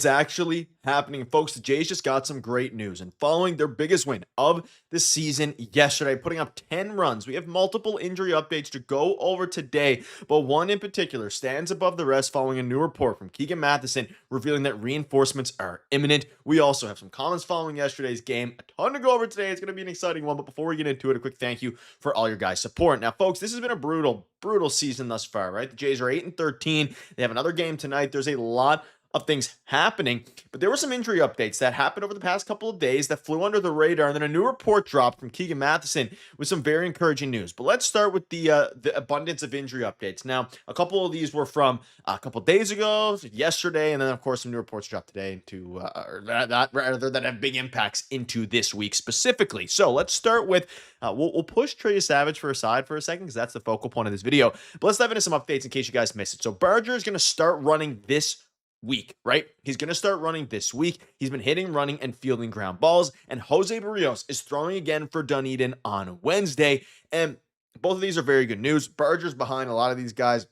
It's actually happening. Folks, the Jays just got some great news. And following their biggest win of the season yesterday, putting up 10 runs, we have multiple injury updates to go over today. But one in particular stands above the rest following a new report from Keegan Matheson revealing that reinforcements are imminent. We also have some comments following yesterday's game. A ton to go over today. It's going to be an exciting one. But before we get into it, a quick thank you for all your guys' support. Now, folks, this has been a brutal season thus far, right? The Jays are 8-13. They have another game tonight. There's a lot of things happening, but there were some injury updates that happened over the past couple of days that flew under the radar, and then a new report dropped from Keegan Matheson with some very encouraging news. But let's start with the abundance of injury updates. Now, a couple of these were from a couple of days ago, yesterday, and then of course some new reports dropped today into that have big impacts into this week specifically. So let's start with we'll push Trey Savage for a second because that's the focal point of this video. But let's dive into some updates in case you guys missed it. So Barger is going to start running this week, right? He's going to start running this week. He's been hitting, running, and fielding ground balls. And Jose Barrios is throwing again for Dunedin on Wednesday. And both of these are very good news. Barger's behind a lot of these guys.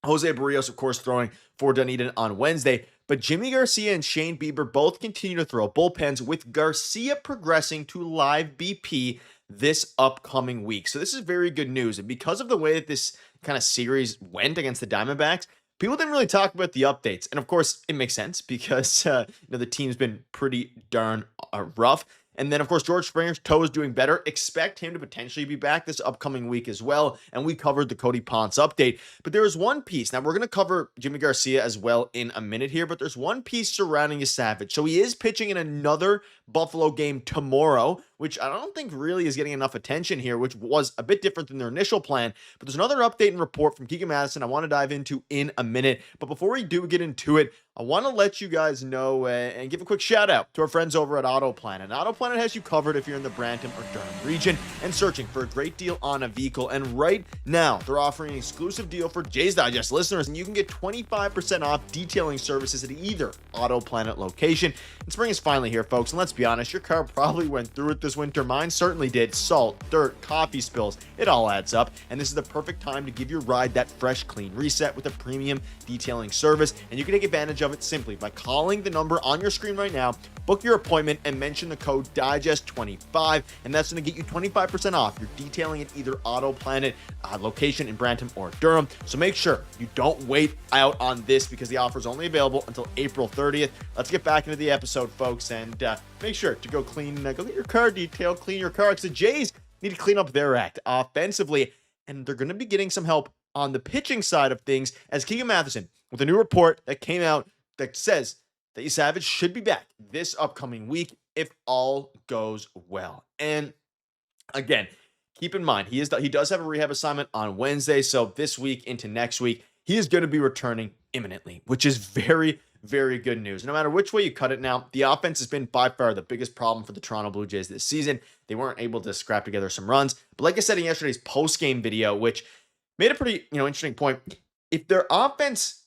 Jose Barrios, of course, throwing for Dunedin on Wednesday. But Jimmy Garcia and Shane Bieber both continue to throw bullpens, with Garcia progressing to live BP this upcoming week. So this is very good news. And because of the way that this kind of series went against the Diamondbacks, people didn't really talk about the updates. And of course, it makes sense because the team's been pretty darn rough. And then, of course, George Springer's toe is doing better. Expect him to potentially be back this upcoming week as well. And we covered the Cody Ponce update. But there is one piece. Now, we're going to cover Jimmy Garcia as well in a minute here. But there's one piece surrounding Savage. So he is pitching in another Buffalo game tomorrow, which I don't think really is getting enough attention here, which was a bit different than their initial plan. But there's another update and report from Keegan Matheson I want to dive into in a minute. But before we do get into it, I want to let you guys know and give a quick shout out to our friends over at AutoPlanet. AutoPlanet has you covered if you're in the Brampton or Durham region and searching for a great deal on a vehicle. And right now, they're offering an exclusive deal for Jays Digest listeners, and you can get 25% off detailing services at either AutoPlanet location. And spring is finally here, folks. And let's be honest, your car probably went through it this winter. Mine certainly did. Salt, dirt, coffee spills, it all adds up. And this is the perfect time to give your ride that fresh, clean reset with a premium detailing service. And you can take advantage of it simply by calling the number on your screen right now, book your appointment, and mention the code DIGEST25, and that's going to get you 25% off your detailing at either AutoPlanet location in Brampton or Durham. So make sure you don't wait out on this because the offer is only available until April 30th. Let's get back into the episode, folks, and make sure to go get your car detailed, clean your car, because the Jays need to clean up their act offensively, and they're going to be getting some help on the pitching side of things as Keegan Matheson, with a new report that came out that says that Savage should be back this upcoming week if all goes well. And again, keep in mind, he does have a rehab assignment on Wednesday, so this week into next week, he is going to be returning imminently, which is very, very good news. No matter which way you cut it now, the offense has been by far the biggest problem for the Toronto Blue Jays this season. They weren't able to scrap together some runs. But like I said in yesterday's post-game video, which made a pretty interesting point, if their offense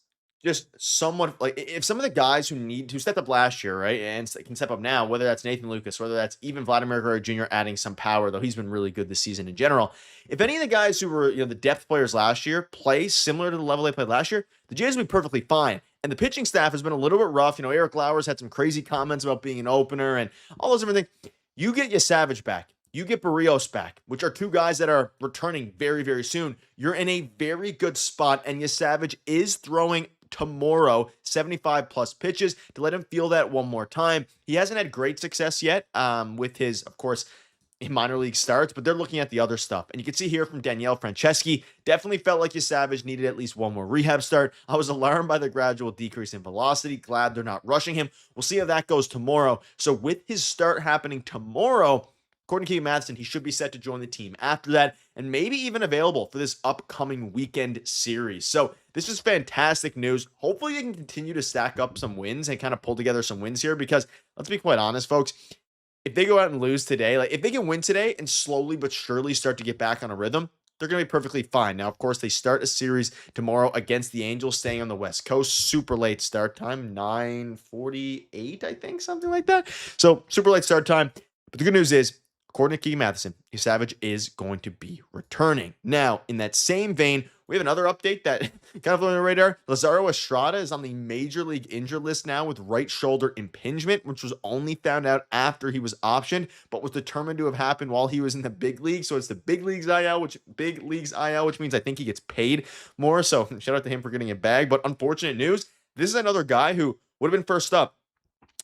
just somewhat, like if some of the guys who stepped up last year, right, and can step up now, whether that's Nathan Lucas, whether that's even Vladimir Guerrero Jr. adding some power, though he's been really good this season in general. If any of the guys who were the depth players last year play similar to the level they played last year, the Jays will be perfectly fine. And the pitching staff has been a little bit rough. Eric Lauer's had some crazy comments about being an opener and all those different things. You get your Savage back. You get Barrios back, which are two guys that are returning very, very soon. You're in a very good spot, and Savage is throwing tomorrow 75 plus pitches to let him feel that one more time. He hasn't had great success yet with his, of course, in minor league starts, but they're looking at the other stuff. And you can see here from Danielle Franceschi, definitely felt like Savage needed at least one more rehab start. I was alarmed by the gradual decrease in velocity. Glad they're not rushing him. We'll see how that goes tomorrow. So with his start happening tomorrow, according to Keegan Matheson, he should be set to join the team after that and maybe even available for this upcoming weekend series. So this is fantastic news. Hopefully you can continue to stack up some wins and kind of pull together some wins here because let's be quite honest, folks, if they go out and lose today, like if they can win today and slowly but surely start to get back on a rhythm, they're going to be perfectly fine. Now, of course, they start a series tomorrow against the Angels, staying on the West Coast. Super late start time, 9:48, I think, something like that. So super late start time. But the good news is, according to Keegan Matheson, Savage is going to be returning. Now, in that same vein, we have another update that kind of on the radar. Lazaro Estrada is on the major league injured list now with right shoulder impingement, which was only found out after he was optioned, but was determined to have happened while he was in the big league. So it's the big leagues IL, which means I think he gets paid more. So shout out to him for getting a bag. But unfortunate news, this is another guy who would have been first up.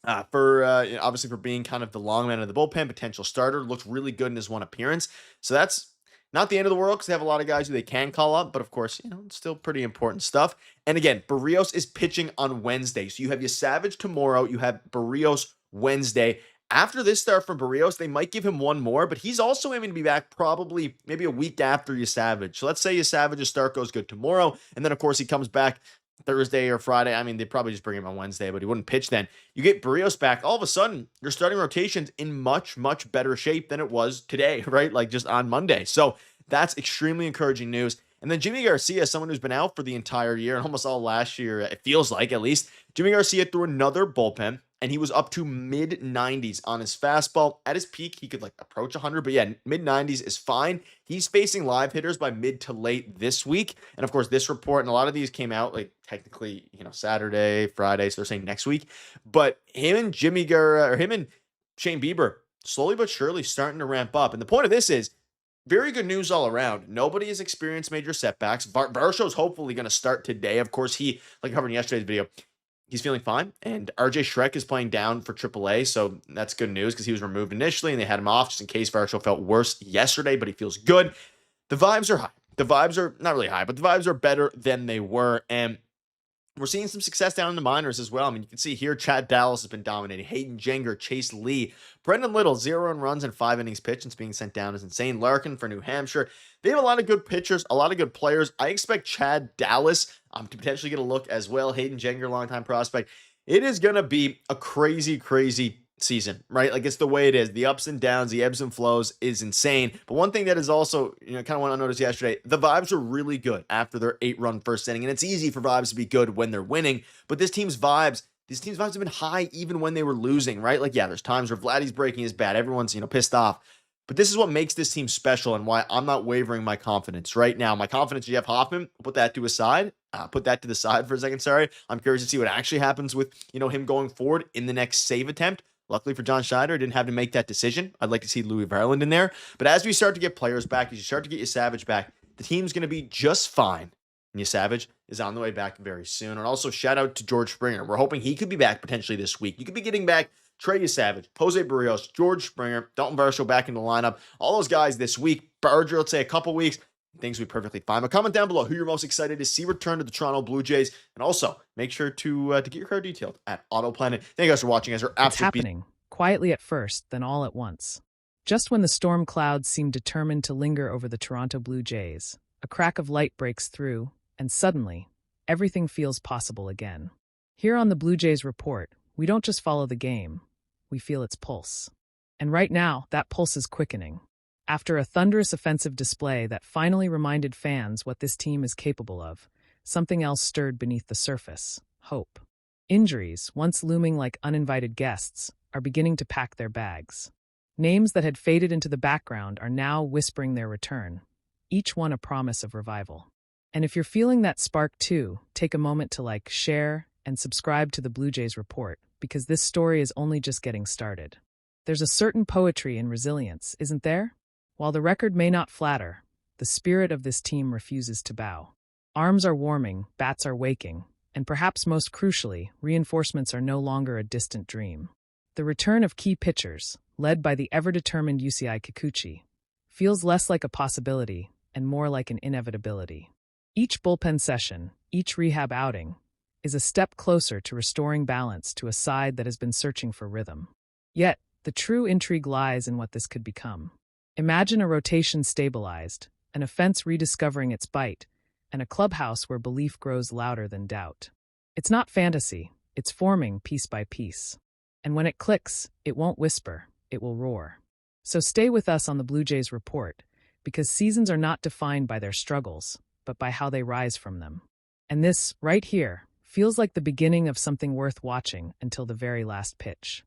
Obviously for being kind of the long man of the bullpen, potential starter, looked really good in his one appearance. So that's not the end of the world because they have a lot of guys who they can call up, but of course, it's still pretty important stuff. And again, Berrios is pitching on Wednesday. So you have your Savage tomorrow, you have Berrios Wednesday. After this start from Berrios, they might give him one more, but he's also aiming to be back probably maybe a week after your Savage. So let's say your Savage's start goes good tomorrow, and then of course he comes back Thursday or Friday. I mean, they'd probably just bring him on Wednesday, but he wouldn't pitch then. You get Berrios back. All of a sudden, your starting rotation's in much, much better shape than it was today, right? Like just on Monday. So that's extremely encouraging news. And then Jimmy Garcia, someone who's been out for the entire year and almost all last year, it feels like at least. Jimmy Garcia threw another bullpen, and he was up to mid-90s on his fastball. At his peak, he could approach 100, but yeah, mid-90s is fine. He's facing live hitters by mid to late this week. And of course, this report, and a lot of these came out technically, Saturday, Friday, so they're saying next week. But him and Shane Bieber, slowly but surely starting to ramp up. And the point of this is, very good news all around. Nobody has experienced major setbacks. Varsho's hopefully going to start today. Of course, he, like I covered in yesterday's video, he's feeling fine. And RJ Schreck is playing down for AAA, so that's good news because he was removed initially and they had him off just in case Varsho felt worse yesterday, but he feels good. The vibes are high. The vibes are not really high, but the vibes are better than they were. And we're seeing some success down in the minors as well. I mean, you can see here, Chad Dallas has been dominating. Hayden Jenger, Chase Lee, Brendan Little, 0 runs and 5 innings pitched, and it's being sent down is insane. Larkin for New Hampshire. They have a lot of good pitchers, a lot of good players. I expect Chad Dallas to potentially get a look as well. Hayden Jenger, longtime prospect. It is going to be a crazy, crazy season, right? It's the way it is. The ups and downs, the ebbs and flows is insane. But one thing that is also, kind of what I noticed yesterday, the vibes were really good after their 8-run first inning. And it's easy for vibes to be good when they're winning, but this team's vibes have been high even when they were losing, right? There's times where Vladdy's breaking his bat. Everyone's, pissed off. But this is what makes this team special and why I'm not wavering my confidence right now. My confidence in Jeff Hoffman, put that to the side for a second. Sorry. I'm curious to see what actually happens with, him going forward in the next save attempt. Luckily for John Schneider, didn't have to make that decision. I'd like to see Louis Verland in there. But as we start to get players back, as you start to get your Savage back, the team's going to be just fine. And your Savage is on the way back very soon. And also shout out to George Springer. We're hoping he could be back potentially this week. You could be getting back Trey Savage, Jose Berrios, George Springer, Dalton Varsho back in the lineup. All those guys this week. Berger, let's say a couple weeks. Things will be perfectly fine. But comment down below who you're most excited to see return to the Toronto Blue Jays. And also, make sure to get your card detailed at AutoPlanet. Thank you guys for watching. It's happening, quietly at first, then all at once. Just when the storm clouds seem determined to linger over the Toronto Blue Jays, a crack of light breaks through, and suddenly, everything feels possible again. Here on the Blue Jays Report, we don't just follow the game, we feel its pulse. And right now, that pulse is quickening. After a thunderous offensive display that finally reminded fans what this team is capable of, something else stirred beneath the surface: hope. Injuries, once looming like uninvited guests, are beginning to pack their bags. Names that had faded into the background are now whispering their return, each one a promise of revival. And if you're feeling that spark too, take a moment to share, and subscribe to the Blue Jays Report, because this story is only just getting started. There's a certain poetry in resilience, isn't there? While the record may not flatter, the spirit of this team refuses to bow. Arms are warming, bats are waking, and perhaps most crucially, reinforcements are no longer a distant dream. The return of key pitchers, led by the ever-determined Yusei Kikuchi, feels less like a possibility and more like an inevitability. Each bullpen session, each rehab outing, is a step closer to restoring balance to a side that has been searching for rhythm. Yet, the true intrigue lies in what this could become. Imagine a rotation stabilized, an offense rediscovering its bite, and a clubhouse where belief grows louder than doubt. It's not fantasy, it's forming piece by piece. And when it clicks, it won't whisper, it will roar. So stay with us on the Blue Jays Report, because seasons are not defined by their struggles, but by how they rise from them. And this, right here, feels like the beginning of something worth watching until the very last pitch.